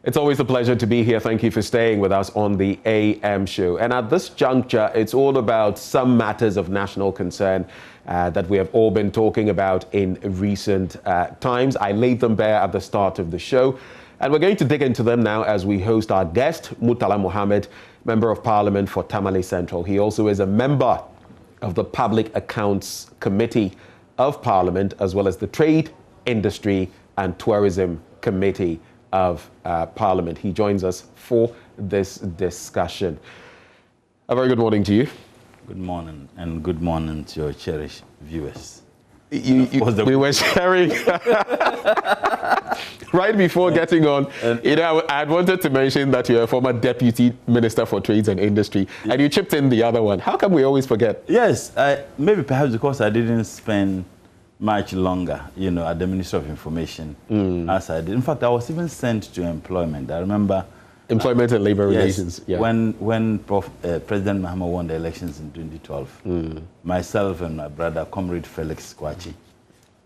It's always a pleasure to be here. Thank you for staying with us on the AM show. And at this juncture, it's all about some matters of national concern that we have all been talking about in recent times. I laid them bare at the start of the show, and we're going to dig into them now as we host our guest, Mutarla Mohammed, Member of Parliament for Tamale Central. He also is a member of the Public Accounts Committee of Parliament, as well as the Trade, Industry and Tourism Committee of Parliament. He joins us for this discussion. A very good morning to you. Good morning, and good morning to your cherished viewers. We were sharing right before getting on. I had wanted to mention that you're a former Deputy Minister for Trades and Industry, and you chipped in the other one. How come we always forget? Yes, maybe perhaps because I didn't spend much longer, at the Ministry of Information as I did. In fact, I was even sent to employment. I remember Employment and Labor Relations. Yeah. When President Mahama won the elections in 2012, myself and my brother, Comrade Felix Kwachi,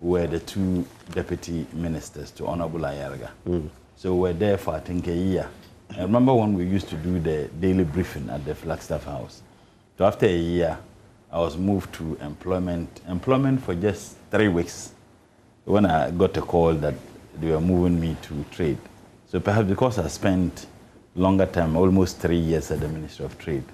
were the two deputy ministers to Honorable Ayarga. So we were there for, I think, a year. I remember when we used to do the daily briefing at the Flagstaff House. So after a year, I was moved to employment for just 3 weeks when I got a call that they were moving me to trade. So perhaps because I spent longer time, almost 3 years at the Ministry of Trade,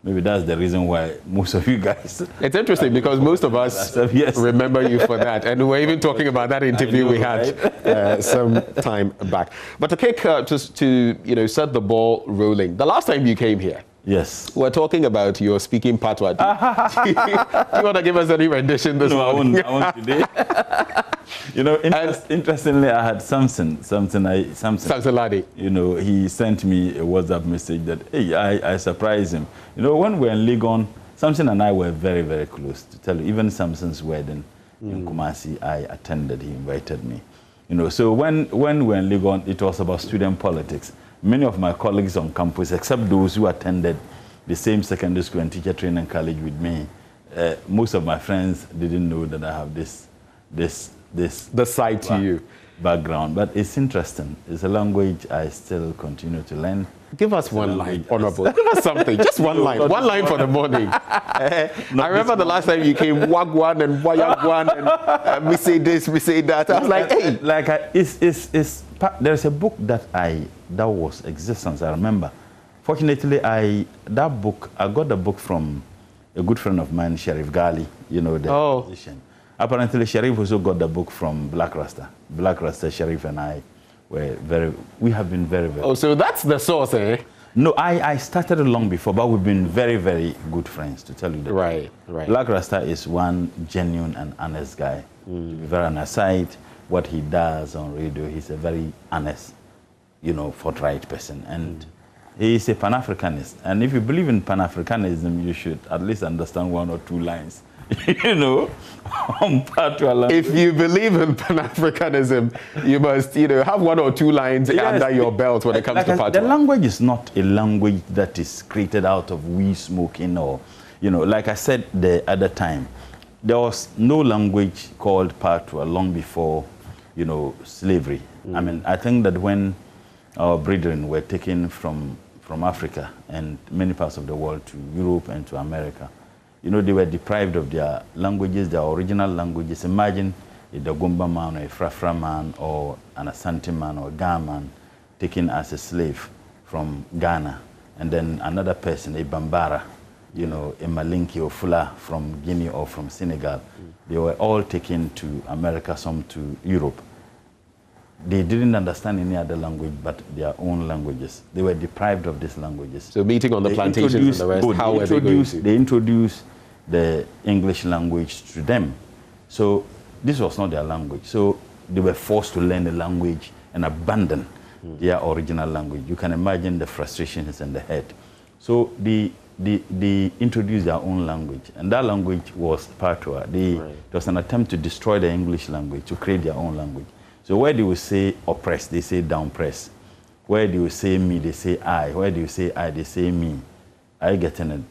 maybe that's the reason why most of you guys... It's interesting because most of us remember you for that. And we're even talking about that interview we had some time back. But to kick, just to set the ball rolling, the last time you came here, yes, we're talking about your speaking patois. Do you want to give us any rendition this morning? No, I won't today. Interestingly, I had Samson Ladi. He sent me a WhatsApp message that, hey, I surprised him. When we were in Legon, Samson and I were very, very close. To tell you, even Samson's wedding in Kumasi, I attended. He invited me. So when we were in Legon, it was about student politics. Many of my colleagues on campus, except those who attended the same secondary school and teacher training college with me, most of my friends didn't know that I have the side to you background. But it's interesting. It's a language I still continue to learn. Give us one line, Honorable. Give us something. Just one line. One line for the morning. I remember the last time you came, Wagwan and Wayagwan, and we say this, we say that. I was like, hey. There's a book that was existence. I remember. Fortunately, I got the book from a good friend of mine, Sheriff Gali. The musician. Apparently, Sheriff also got the book from Black Rasta. Black Rasta, Sheriff and I we have been very, very... Oh, so that's the source, eh? No, I started long before, but we've been very, very good friends, to tell you the truth. Right. Black Rasta is one genuine and honest guy. To be very on aside, what he does on radio, he's a very honest, forthright person. And he is a Pan-Africanist. And if you believe in Pan-Africanism, you should at least understand 1 or 2 lines. On Patois. If you believe in Pan-Africanism, you must, have 1 or 2 lines under your belt when it comes to Patois. The language is not a language that is created out of weed smoking or, like I said the other time, there was no language called Patois long before, slavery. I mean, I think that when our brethren were taken from Africa and many parts of the world to Europe and to America, they were deprived of their languages, their original languages. Imagine a Dagomba man or a Frafra man or an Asante man or a Ga man taken as a slave from Ghana. And then another person, a Bambara, a Malinki or Fula from Guinea or from Senegal. They were all taken to America, some to Europe. They didn't understand any other language but their own languages. They were deprived of these languages. So meeting on the plantations and the rest, how were they going to? They introduced the English language to them. So this was not their language. So they were forced to learn the language and abandon their original language. You can imagine the frustrations in the head. So they introduced their own language, and that language was Patois. It was an attempt to destroy the English language, to create their own language. So where they will say oppress, they say down press. Where do you say me, they say I. Where do you say I, they say me. Are you getting it?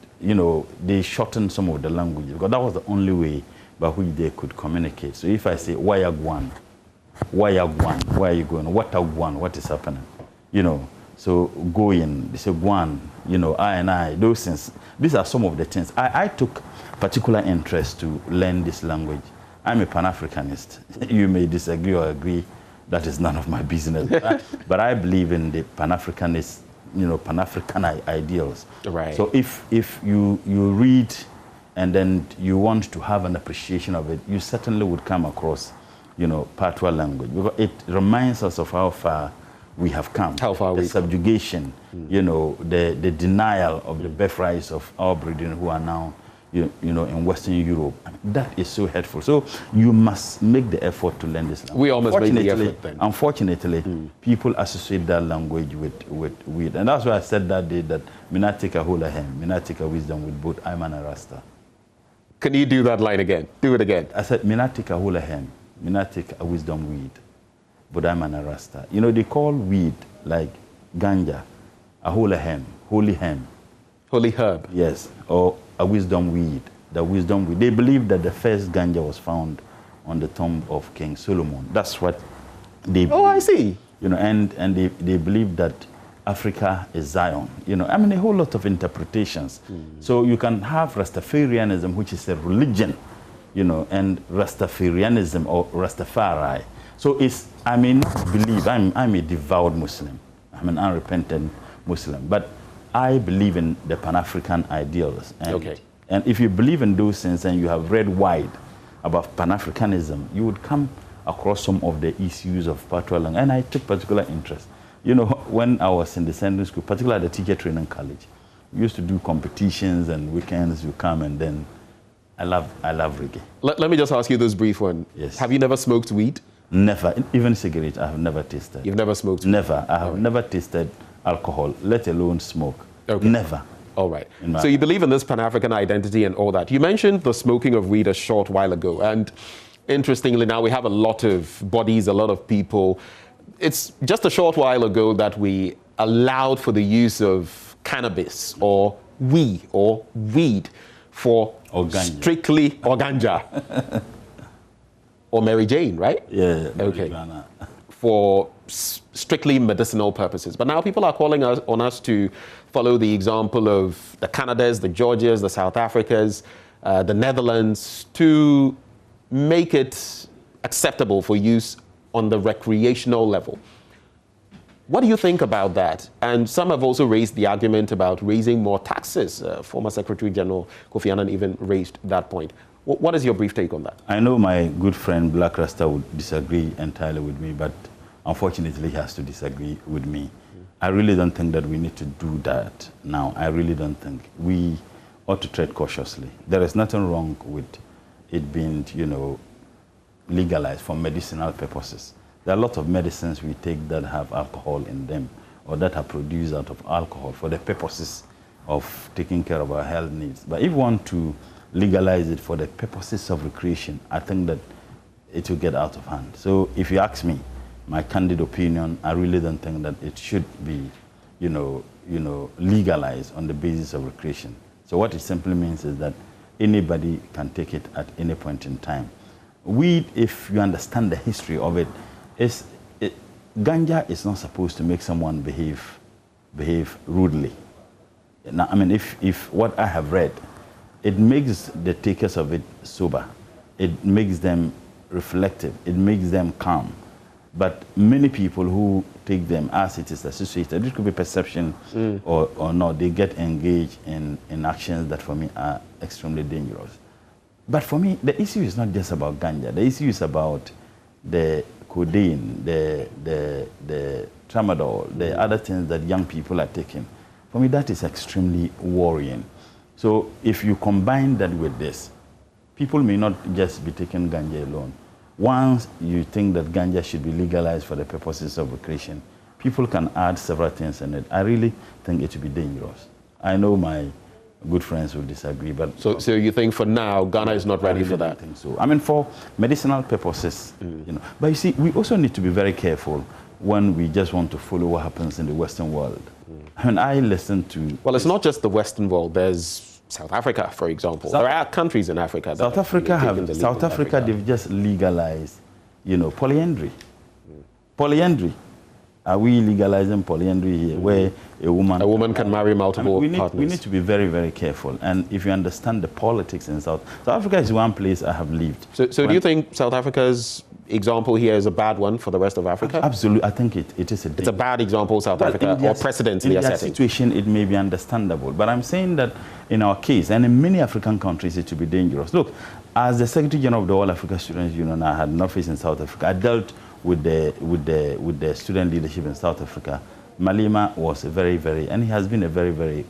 They shortened some of the language because that was the only way by which they could communicate. So if I say, Wayagwan, where are you going? What is happening? you know. So going, they say Guan, you know, I, those things. These are some of the things. I took particular interest to learn this language. I'm a Pan-Africanist. You may disagree or agree. That is none of my business. But I believe in the Pan-Africanist, you know, Pan-African ideals. Right. So if you read and then you want to have an appreciation of it, you certainly would come across, you know, Patois language. Because it reminds us of how far we have come. How far the subjugation, you know, the denial of the birthrights of our brethren who are now, you know, in Western Europe. I mean, that is so hurtful. So you must make the effort to learn this language. We almost made the effort then. Unfortunately, people associate that language with weed. And that's why I said that day that Minatika Hulahem, Minatika wisdom with both I'm and a Rasta. Can you do that line again? Do it again. I said Minatika Hulahem, Minatika wisdom weed. But I'm an Rasta. You know, they call weed like ganja, a holy hem. Holy herb. Yes, or a wisdom weed. The wisdom weed. They believe that the first ganja was found on the tomb of King Solomon. That's what they believe. Oh, I see. You know, and they believe that Africa is Zion. You know, I mean, a whole lot of interpretations. So you can have Rastafarianism, which is a religion, you know, and Rastafarianism or Rastafari. So it's, I may not believe, I'm a devout Muslim. I'm an unrepentant Muslim. But I believe in the Pan-African ideals. And, and if you believe in those things and you have read wide about Pan-Africanism, you would come across some of the issues of Patois language. And I took particular interest. You know, when I was in the secondary school, particularly at the teacher training college, we used to do competitions and weekends, you come and then I love reggae. Let me just ask you this brief one. Yes. Have you never smoked weed? Never. Even cigarette, I have never tasted. You've never smoked? Never. I have never tasted alcohol, let alone smoke. Okay. Never. All right. So you believe in this Pan-African identity and all that. You mentioned the smoking of weed a short while ago. And interestingly, now we have a lot of bodies, a lot of people. It's just a short while ago that we allowed for the use of cannabis or weed for strictly, or ganja. Or Mary Jane, right? Yeah. Okay. For strictly medicinal purposes. But now people are calling on us to follow the example of the Canadas, the Georgias, the South Africas, the Netherlands, to make it acceptable for use on the recreational level. What do you think about that? And some have also raised the argument about raising more taxes. Former Secretary General Kofi Annan even raised that point. What is your brief take on that? I know my good friend Black Rasta would disagree entirely with me, but unfortunately he has to disagree with me. I really don't think that we need to do that now. I really don't think. We ought to tread cautiously. There is nothing wrong with it being, you know, legalized for medicinal purposes. There are a lot of medicines we take that have alcohol in them or that are produced out of alcohol for the purposes of taking care of our health needs. But if we want to legalize it for the purposes of recreation, I think that it will get out of hand. So if you ask me, my candid opinion, I really don't think that it should be, you know, legalized on the basis of recreation. So what it simply means is that anybody can take it at any point in time. Weed, if you understand the history of it, ganja is not supposed to make someone behave rudely. Now, I mean, if what I have read, it makes the takers of it sober. It makes them reflective. It makes them calm. But many people who take them as it is associated, it could be perception or not, they get engaged in actions that for me are extremely dangerous. But for me, the issue is not just about ganja. The issue is about the codeine, the tramadol, the other things that young people are taking. For me, that is extremely worrying. So if you combine that with this, people may not just be taking ganja alone. Once you think that ganja should be legalized for the purposes of recreation, people can add several things in it. I really think it would be dangerous. I know my good friends will disagree, but... So you think for now, Ghana is not ready for that? I think so. I mean, for medicinal purposes, you know. But you see, we also need to be very careful when we just want to follow what happens in the Western world. I mean, I listen to... Well, it's not just the Western world. There's South Africa, for example. There are countries in Africa that South Africa, they've just legalized, you know, polyandry. Polyandry. Are we legalizing polyandry here, where a woman can marry multiple partners? We need to be very, very careful. And if you understand the politics in South Africa is one place I have lived. So do you think South Africa's example here is a bad one for the rest of Africa? Absolutely. I think it is it's a bad example, South Africa, or precedent they are setting. In that situation, it may be understandable. But I'm saying that in our case, and in many African countries, it will be dangerous. Look, as the Secretary General of the All Africa Students Union, I had an office in South Africa. I dealt with the student leadership in South Africa. Malema was a very, very, and he has been a very, very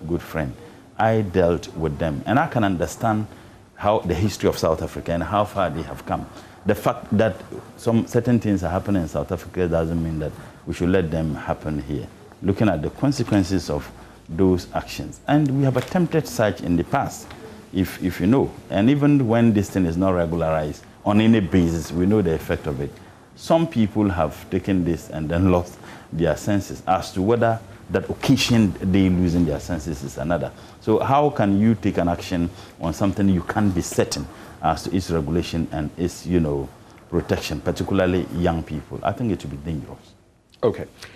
good friend. I dealt with them, and I can understand how the history of South Africa and how far they have come. The fact that some certain things are happening in South Africa doesn't mean that we should let them happen here. Looking at the consequences of those actions, and we have attempted such in the past, if you know, and even when this thing is not regularized on any basis, we know the effect of it. Some people have taken this and then lost their senses. As to whether that occasion they losing their senses is another. So how can you take an action on something you can't be certain as to its regulation and its, protection, particularly young people? I think it would be dangerous. Okay.